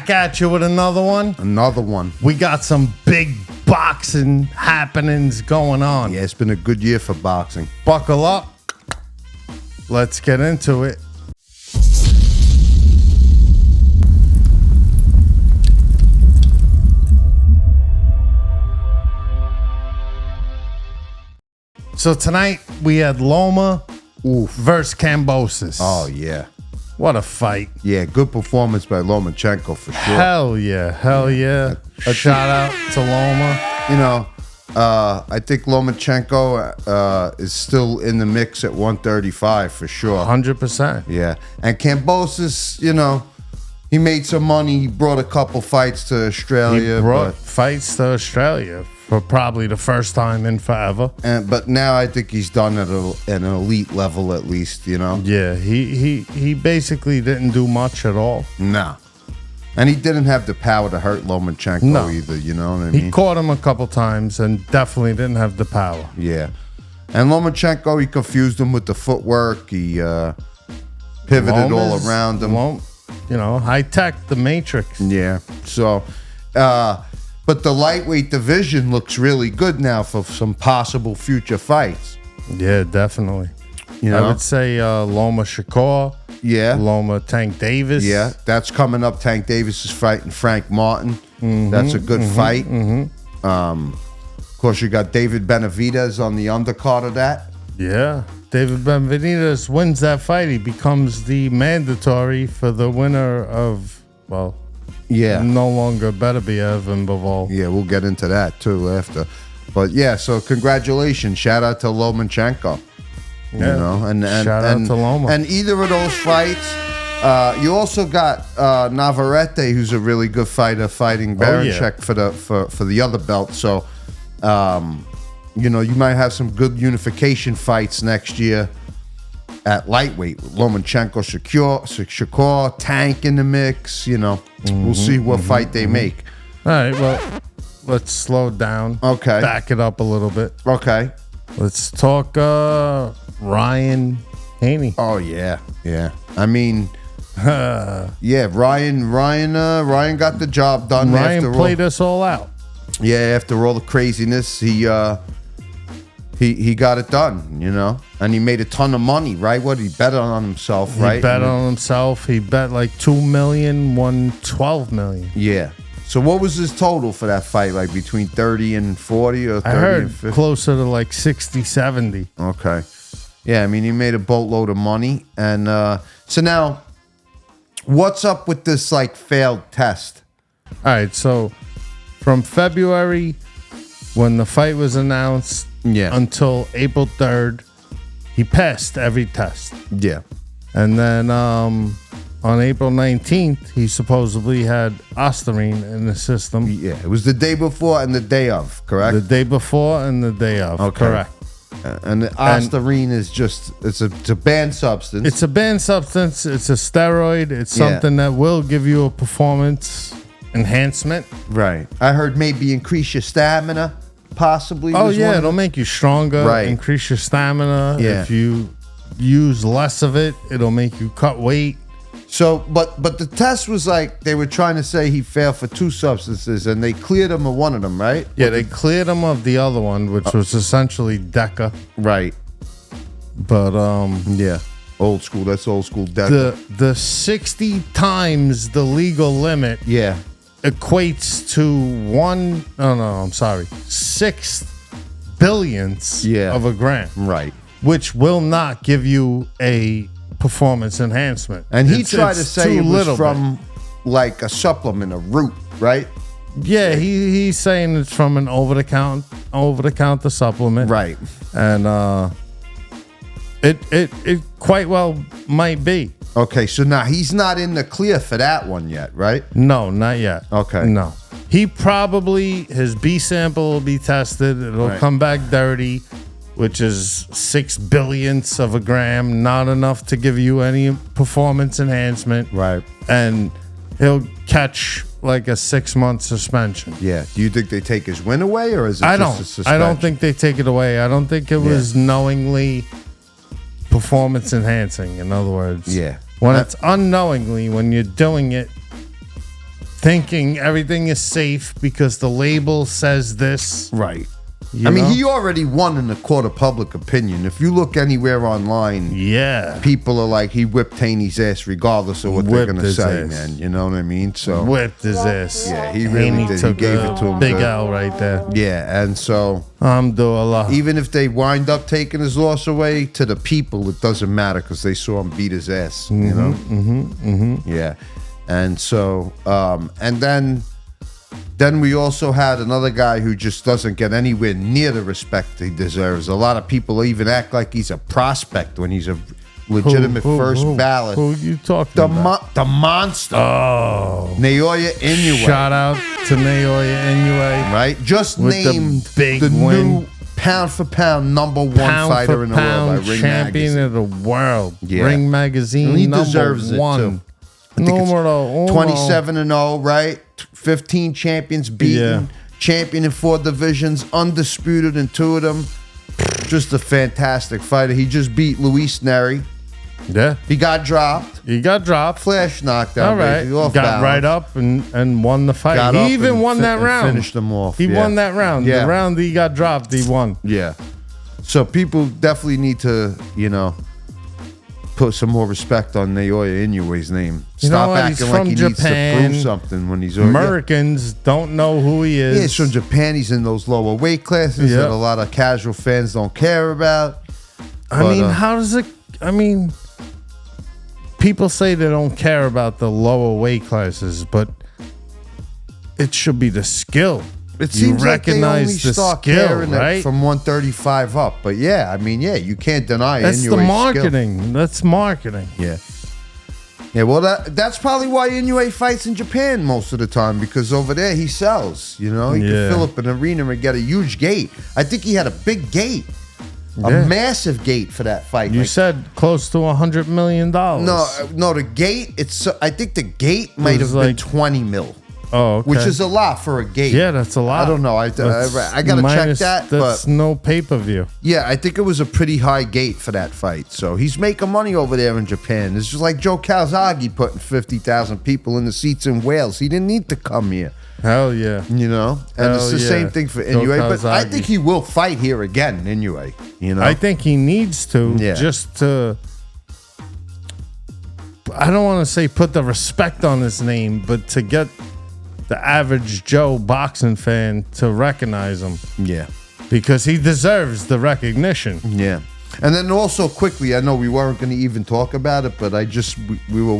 back at you with another one. Another one. We got some big boxing happenings going on. Yeah, it's been a good year for boxing. Buckle up. Let's get into it. So tonight we had Loma versus Kambosos. Oh, yeah. What a fight. Yeah, good performance by Lomachenko for sure. Hell yeah. Hell yeah. Shout out to Loma. You know, I think Lomachenko is still in the mix at 135 for sure. 100%. Yeah. And Kambosos, you know, he made some money. He brought a couple fights to Australia. He brought fights to Australia for probably the first time in forever. But now I think he's done at an elite level at least, you know? Yeah, he basically didn't do much at all. No. And he didn't have the power to hurt Lomachenko either, you know what I mean? He caught him a couple times and definitely didn't have the power. Yeah. And Lomachenko, he confused him with the footwork. He pivoted all around him. You know, high tech, the Matrix. Yeah. So, but the lightweight division looks really good now for some possible future fights. Yeah, definitely. You know? I would say Loma Shakur. Yeah. Loma Tank Davis. Yeah, that's coming up. Tank Davis is fighting Frank Martin. That's a good fight. Of course, you got David Benavidez on the undercard of that. Yeah. David Benavidez wins that fight. He becomes the mandatory for the winner of, well, no longer Beterbiev and Bivol. Yeah, we'll get into that too after. But yeah, so congratulations. Shout out to Lomachenko. You know, and shout out to Loma. And either of those fights, you also got Navarrete, who's a really good fighter, fighting Baranchek for the other belt. So, you know, you might have some good unification fights next year at lightweight. Lomachenko, Shakur, Tank in the mix. You know, we'll see what fight they make. All right, well, let's slow down. Okay. Back it up a little bit. Okay. Let's talk Ryan Haney. Oh, yeah. Yeah. I mean, yeah, Ryan got the job done. Ryan played us all out. Yeah, after all the craziness, he got it done, you know, and he made a ton of money, right? What, he bet on himself, right? He bet on himself. He bet like $2 million, won $12 million. Yeah. So what was his total for that fight? Like between 30 and 40 or 30 I heard and 50? closer to like 60, 70. Okay. Yeah, I mean, he made a boatload of money. And so now, what's up with this like failed test? All right, so from February, when the fight was announced, until April 3rd, he passed every test. Yeah. And then on April 19th, he supposedly had Ostarine in the system. Yeah, it was the day before and the day of, correct? The day before and the day of, correct. And the Ostarine is just, it's a banned substance. It's a banned substance. It's a steroid. It's something that will give you a performance enhancement. Right. I heard maybe increase your stamina, possibly. Oh, yeah, it'll make you stronger, increase your stamina. Yeah. If you use less of it, it'll make you cut weight. So, but the test was like, they were trying to say he failed for 2 substances, and they cleared him of one of them, right? Yeah, they cleared him of the other one, which was essentially Deca. Right. But, yeah, old school. That's old school Deca. The 60 times the legal limit equates to 6 billionths of a gram. Right. Which will not give you a performance enhancement. And he tried to say it was from like a supplement, a root, right? Yeah, he's saying it's from an over-the-counter supplement. Right. And it quite well might be. Okay, so now he's not in the clear for that one yet, right? No, not yet. Okay. No. He probably, his B sample will be tested. It'll come back dirty, which is 6 billionths of a gram, not enough to give you any performance enhancement. Right. And he'll catch like a 6-month suspension. Yeah. Do you think they take his win away, or is it just a suspension? I don't think they take it away. I don't think it was knowingly performance enhancing, in other words. Yeah. When it's unknowingly, when you're doing it thinking everything is safe because the label says this. Right. You I mean, know? he already won in the court of public opinion. If you look anywhere online, Yeah. people are like, he whipped Haney's ass regardless of what they're Whipped going to his say, ass. man. You know what I mean? So Whipped his ass. yeah, he really Haney did. He took gave a it to him big good. L right there. Yeah, and so Alhamdulillah. even if they wind up taking his loss away, to the people, it doesn't matter because they saw him beat his ass, you know? Yeah. And so, and then we also had another guy who just doesn't get anywhere near the respect he deserves. A lot of people even act like he's a prospect when he's a legitimate first ballot. Who you talking about? The monster. Oh. Naoya Inoue. Shout out to Naoya Inoue. Right? Just With the named big the win. new pound for pound number one Pound fighter for in the world by pound Ring champion Magazine. of the world. Yeah. Ring Magazine And he number deserves it, one. too. I think it's Numero uno. 27-0, right? 15 champions beaten, Yeah. champion in 4 divisions, undisputed in 2 of them. Just a fantastic fighter. He just beat Luis Neri. Yeah. He got dropped. He got dropped. Flash knockdown. All right. basically, off Got balance. right up and won the fight. Got up He even and won that and round. Finished him off. He yeah. won that round. Yeah. The round he got dropped, he won. Yeah. So people definitely need to, put some more respect on Naoya Inoue's name. You know Stop what? He's acting like from he Japan. needs to prove something when he's already. Americans don't know who he is. Yeah, he's from Japan. He's in those lower weight classes Yeah. that a lot of casual fans don't care about. I mean, how does it? I mean, people say they don't care about the lower weight classes, but it should be the skill. It seems like they only recognize the start skill, caring it right? from 135 up. But yeah, I mean, yeah, you can't deny That's Inoue's the skill. marketing. That's marketing. Yeah. Yeah, well, that's probably why Inoue fights in Japan most of the time, because over there he sells. He Yeah. can fill up an arena and get a huge gate. I think he had a big gate, a Yeah. massive gate for that fight. You Like, said close to $100 million. no, the gate. I think the gate might have was been like- 20 mil, Oh, okay. which is a lot for a gate. yeah, that's a lot. I don't know. I gotta check that, That's but no pay-per-view. yeah, I think it was a pretty high gate for that fight. So he's making money over there in Japan. It's just like Joe Calzaghe putting 50,000 people in the seats in Wales. He didn't need to come here, Hell yeah. and it's Hell the yeah. same thing for Joe Inoue. But I Calzaghe. think he will fight here again, Inoue. I think he needs to Yeah. just to. I don't want to say put the respect on his name, but to get the average Joe boxing fan to recognize him yeah. because he deserves the recognition. Yeah. And then also quickly, I know we weren't going to even talk about it, but we were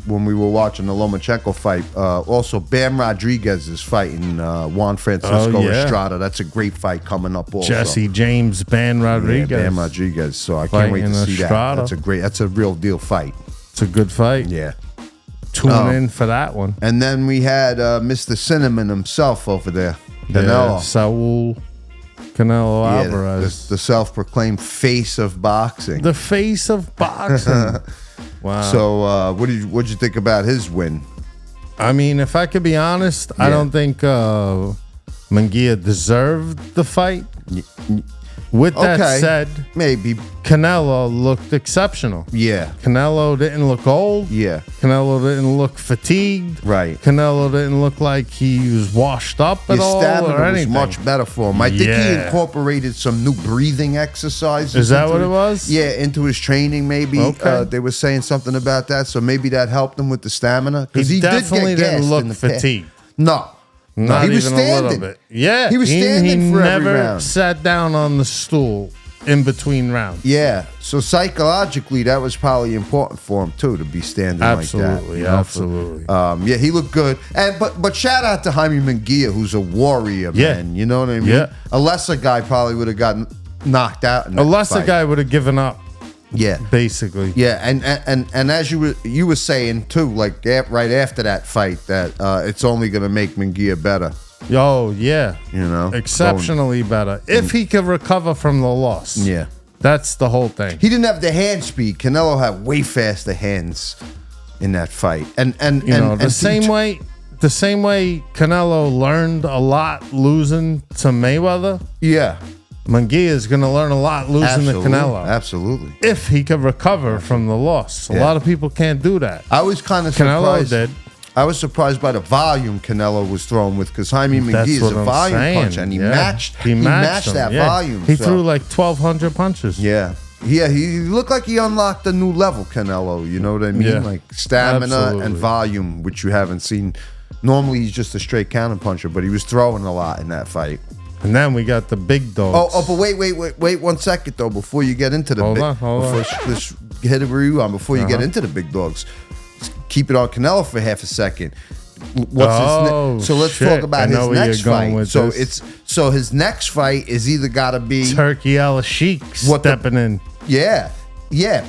when we were watching the Lomachenko fight. Also, Bam Rodriguez is fighting Juan Francisco yeah. Estrada. That's a great fight coming up. Also, Jesse James, Ban Rodriguez. Yeah, Bam Rodriguez. So I can't wait to Fighting see Estrada. that. That's a real deal fight. It's a good fight. Yeah. Tune in for that one. And then we had Mr. Cinnamon himself over there, Canelo. Yeah, Saul Canelo Yeah, Alvarez. the self-proclaimed face of boxing. The face of boxing. Wow. So what'd you think about his win? I mean, if I could be honest, I Yeah. don't think Munguia deserved the fight. With that Okay. said, Maybe. Canelo looked exceptional. Yeah. Canelo didn't look old. Yeah. Canelo didn't look fatigued. Right. Canelo didn't look like he was washed up at His all stamina or was anything. much better for him. I think he Yeah. incorporated some new breathing exercises. Is that into what it was? Yeah, into his training. Maybe Okay. they were saying something about that, so maybe that helped him with the stamina because He he definitely did get didn't gassed look in the past. fatigued. No, Not he was even standing. a little bit. Yeah, He was standing he for every never round. sat down on the stool in between rounds. Yeah, so psychologically, that was probably important for him too to be standing Absolutely, like that. absolutely. Yeah, he looked good, and but shout out to Jaime Munguia, who's a warrior, Yeah. man. You know what I mean? Yeah. A lesser guy probably would have gotten knocked out. In A that lesser fight. guy would have given up, Yeah. basically. Yeah, and as you were saying too, like right after that fight, that it's only going to make Munguia better. Oh, yeah. You know, Exceptionally better. If he could recover from the loss. Yeah, That's the whole thing. he didn't have the hand speed. Canelo had way faster hands in that fight, and The same way Canelo learned a lot losing to Mayweather, Yeah, Munguia is going to learn a lot losing to Canelo. Absolutely. If he could recover from the loss. A Yeah. lot of people can't do that. I was kind of Canelo surprised. did. I was surprised by the volume Canelo was throwing with, because Jaime McGee is a volume puncher, and he matched that volume. He threw like 1,200 punches. Yeah. Yeah, he looked like he unlocked a new level, Canelo. You know what I mean? Yeah. Like stamina Absolutely. and volume, which you haven't seen. Normally, he's just a straight counter puncher, but he was throwing a lot in that fight. And then we got the big dogs. But wait 1 second though, before you get into the Hold on. Let's hit a review on before you get into the big dogs. Keep it on Canelo for half a second. So let's talk about his next fight. So his next fight is either got to be Turkey Al-Sheikh stepping in. Yeah,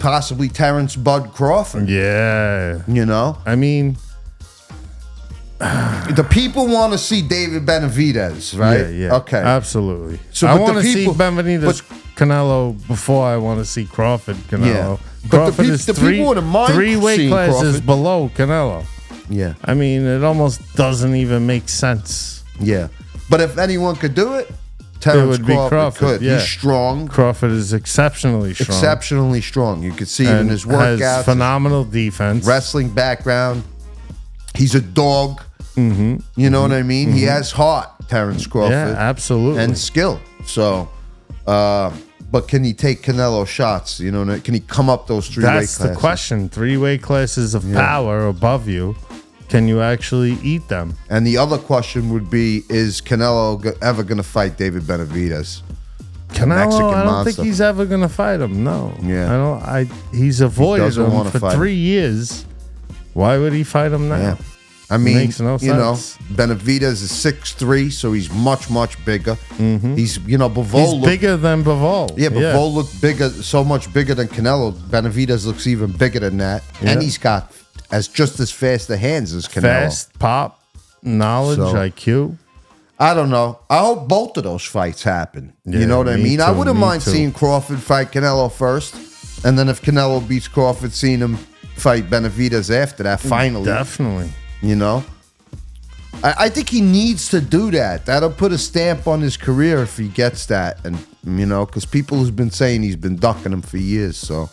possibly Terrence Bud Crawford. Yeah, you know, I mean, the people want to see David Benavidez, right? Yeah. Okay, absolutely. So I want to see Benavidez Canelo before I want to see Crawford Canelo. Yeah. Crawford is the people wouldn't mind three weight seeing classes Crawford. below Canelo. Yeah, I mean, it almost doesn't even make sense. Yeah, but if anyone could do it, Terrence Crawford could. Yeah. He's strong. Crawford is exceptionally strong. Exceptionally strong. You could see it in his workouts. Has phenomenal defense. Wrestling background. He's a dog. Mm-hmm. You know what I mean? Mm-hmm. He has heart, Terrence Crawford. Yeah, absolutely. And skill. So, but can he take Canelo shots? You know, can he come up those 3 weight classes? That's the question. 3 weight classes of power above you. Can you actually eat them? And the other question would be, is Canelo ever going to fight David Benavidez? Canelo, I don't think he's ever going to fight him. No. Yeah. He's avoided him for 3 years. Why would he fight him now? Yeah. I mean, makes no sense. Benavidez is 6'3", so he's much bigger. Mm-hmm. He's, Bivol bigger than Bivol. Yeah, Bivol looked bigger, so much bigger than Canelo. Benavidez looks even bigger than that. Yeah. And he's got just as fast a hands as Canelo. Fast, pop, knowledge, IQ. I don't know. I hope both of those fights happen. Yeah, you know what I mean? Too, I wouldn't mind seeing Crawford fight Canelo first. And then if Canelo beats Crawford, seeing him fight Benavidez after that, finally. Definitely. You know? I think he needs to do that. That'll put a stamp on his career if he gets that. And, because people have been saying he's been ducking him for years, so...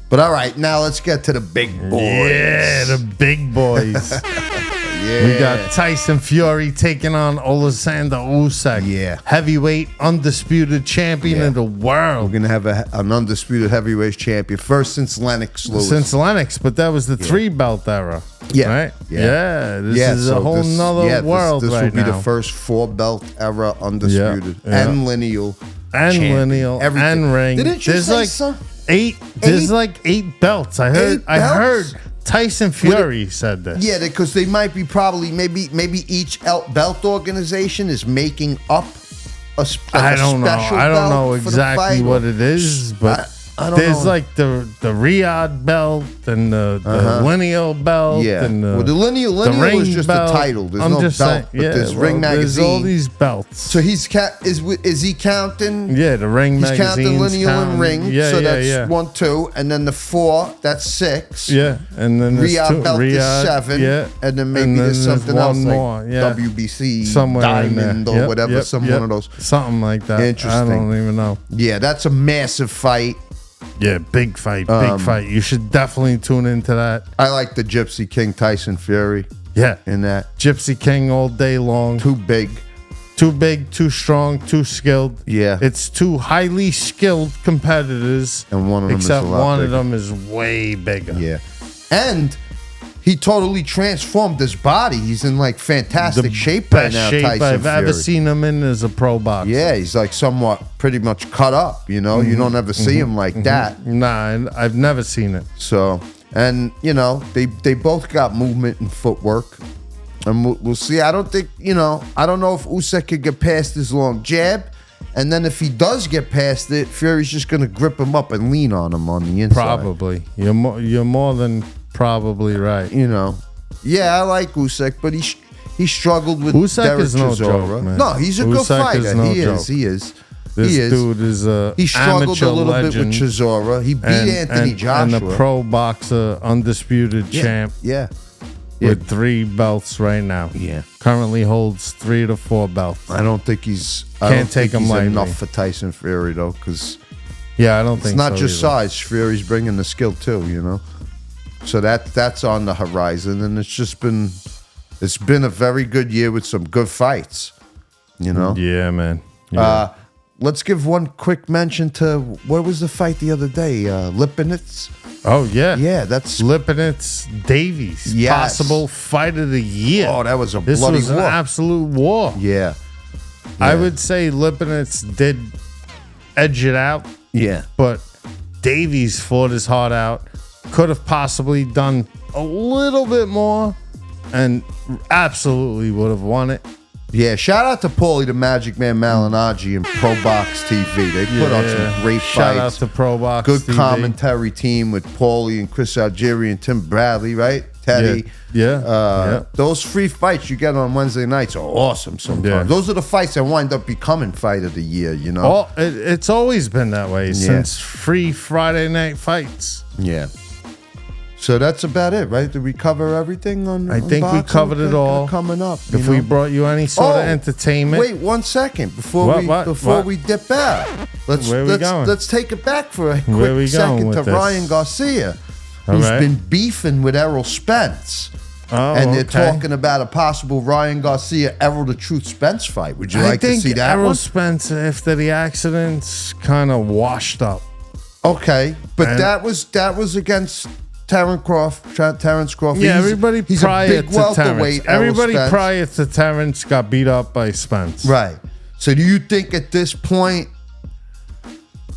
But all right, now let's get to the big boys. Yeah, the big boys. Yeah. We got Tyson Fury taking on Alexander Usyk. Yeah. Heavyweight undisputed champion of the world. We're going to have an undisputed heavyweight champion. First since Lennox Lewis. Since Lennox, but that was the 3-belt era. Yeah. Right? Yeah. This is a whole nother world this right will be now. the first 4-belt era undisputed. Yeah. And lineal. And champion. lineal. Everything. And ring. Didn't you say so? There's like 8 belts. I heard Tyson Fury said this. Yeah, because they might be maybe each belt organization is making up I don't know exactly what it is, but there's like the Riyadh belt and the lineal belt. Yeah, and the lineal is just belt. a title. There's I'm no just belt, saying, but there's Ring Magazine. There's all these belts. So is he counting? Yeah, the Ring Magazine. He's counting lineal and ring. Yeah, so that's 1, 2, and then the 4, that's 6. Yeah, and then Riyadh belt is 7. Yeah, and then maybe there's something else more, like WBC, somewhere Diamond or whatever, one of those. Something like that. Interesting. I don't even know. Yeah, that's a massive fight. Yeah, big fight, big fight. You should definitely tune into that. I like the Gypsy King Tyson Fury. Yeah. In that. Gypsy King all day long. Too big. Too big, too strong, too skilled. Yeah. It's 2 highly skilled competitors. And one of them except is a lot one bigger. of them is way bigger. Yeah. And he totally transformed his body. He's in like fantastic shape right now, shape Tyson I've Fury. ever seen him in as a pro boxer. Yeah, he's like somewhat pretty much cut up, You don't ever see him like that. Nah, I've never seen it. So, and they both got movement and footwork. And we'll see. I don't think, I don't know if Usyk could get past his long jab. And then if he does get past it, Fury's just going to grip him up and lean on him on the inside. Probably. You're more than probably right. Yeah, I like Usyk, but he struggled with Usyk Derek is no Chisora. joke, man. No, he's a good Usyk fighter. is no He joke. is. This dude is a He struggled amateur a little legend bit with Chisora. He beat Anthony Joshua. And a pro boxer, undisputed champ. Yeah. With 3 belts right now. Yeah. Currently holds 3 to 4 belts. I don't think he's lightly. enough for Tyson Fury though, because I don't think it's not so just either. size. Fury's bringing the skill too, So that's on the horizon, and it's been a very good year with some good fights. You know? Yeah, man. Yeah. Let's give one quick mention to what was the fight the other day? Lipinets. Oh yeah, Yeah, that's Lipinets Davies. Yes. Possible fight of the year. Oh, that was a This bloody was war. an absolute war. Yeah. I would say Lipinets did edge it out, Yeah. but Davies fought his heart out. Could have possibly done a little bit more, and absolutely would have won it. Yeah, shout out to Paulie the Magic Man Malignaggi and Pro Box TV. They put on some great Shout out fights. to Pro Box Good TV. commentary team with Paulie and Chris Algieri and Tim Bradley, right? Teddy. Yeah. Those free fights you get on Wednesday nights are awesome sometimes. Yeah. Those are the fights that wind up becoming fight of the year, you know? Oh, it's always been that way since free Friday night fights. Yeah. So that's about it, right? Did we cover everything on I think we boxing? could it all. Coming up. If we brought you any sort of entertainment. Wait 1 second before What? we dip out. Where we going? Let's take it back for a Where we quick going second with to this? Ryan Garcia, All who's right. been beefing with Errol Spence. Oh, And they're okay. talking about a possible Ryan Garcia Errol the Truth Spence fight. Would you I like to think see that Errol one? Spence, after the accidents, kind of washed up. Okay, but And- that was against Terrence Crawford. Yeah, everybody he's a prior big to welterweight, Terrence. Errol Everybody Spence. prior to Terrence got beat up by Spence. Right. So do you think at this point,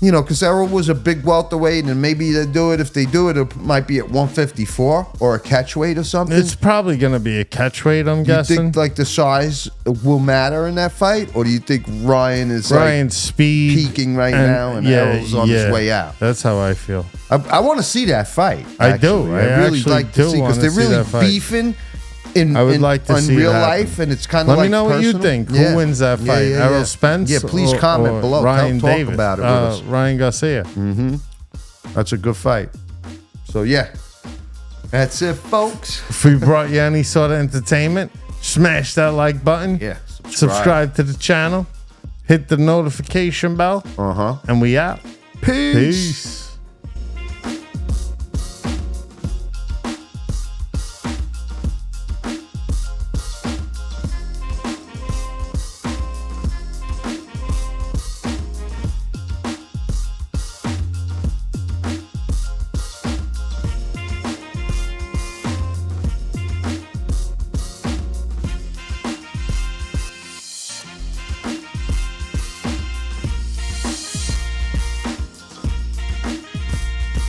you know, because Errol was a big welterweight, and maybe they do it. If they do it, it might be at 154 or a catchweight or something. It's probably going to be a catchweight, I'm do you guessing. think like the size will matter in that fight, or do you think Ryan is Ryan's speed peaking right now and Errol's on his way out? That's how I feel. I want to see that fight. I do. actually. I really actually like to do see because wanna they're see really that fight. beefing in I would like to in see real it happen. life, and it's kind of Let like me know what you personal. think. Yeah. Who wins that fight? Yeah, Errol Spence? Yeah, please or- comment or below. Ryan Talk Davis? about it with us. Ryan Garcia. That's a good fight. So yeah, that's it, folks. If we brought you any sort of entertainment, smash that like button. Yeah, Subscribe to the channel. Hit the notification bell. Uh huh. And we out. Peace. Peace.